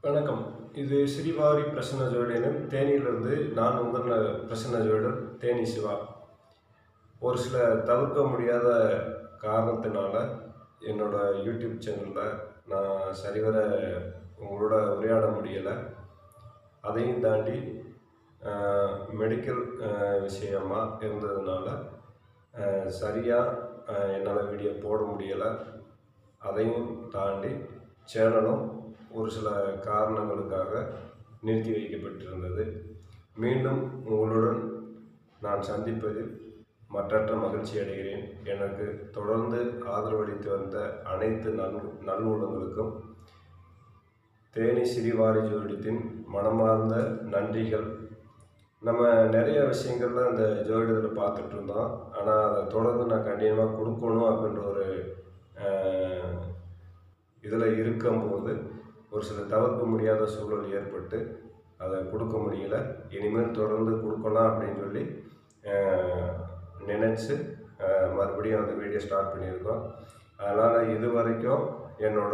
வணக்கம். இது ஸ்ரீவாரி பிரசன்ன ஜோதிடம் தேனியிலிருந்து நான் உங்கள் பிரசன்ன ஜோதிடர் தேனி சிவா. ஒரு சில தவிர்க்க முடியாத காரணத்தினால என்னோட யூடியூப் சேனலில் நான் சரிவர உங்களோட உரையாட முடியலை. அதையும் தாண்டி மெடிக்கல் விஷயமாக இருந்ததுனால சரியாக என்னால் வீடியோ போட முடியலை. அதையும் தாண்டி சேனலும் ஒரு சில காரணங்களுக்காக நிறுத்தி வைக்கப்பட்டிருந்தது. மீண்டும் உங்களுடன் நான் சந்திப்பதில் மற்றற்ற மகிழ்ச்சி அடைகிறேன். எனக்கு தொடர்ந்து ஆதரவளித்து வந்த அனைத்து நல்லுள்ளங்களுக்கும் தேனி ஸ்ரீவாரி ஜோதிடத்தின் மனமார்ந்த நன்றிகள். நம்ம நிறைய விஷயங்கள்லாம் அந்த ஜோதிடத்தில் பார்த்துட்டு இருந்தோம். ஆனால் அதை தொடர்ந்து நான் கண்டிப்பாக கொடுக்கணும் அப்படின்ற ஒரு இதில் இருக்கும்போது ஒரு சில தவிர்க்க முடியாத சூழல் ஏற்பட்டு அதை கொடுக்க முடியல. இனிமேல் தொடர்ந்து கொடுக்கலாம் அப்படின்னு சொல்லி நினச்சி மறுபடியும் அந்த வீடியோ ஸ்டார்ட் பண்ணியிருக்கோம். அதனால் இது வரைக்கும் என்னோட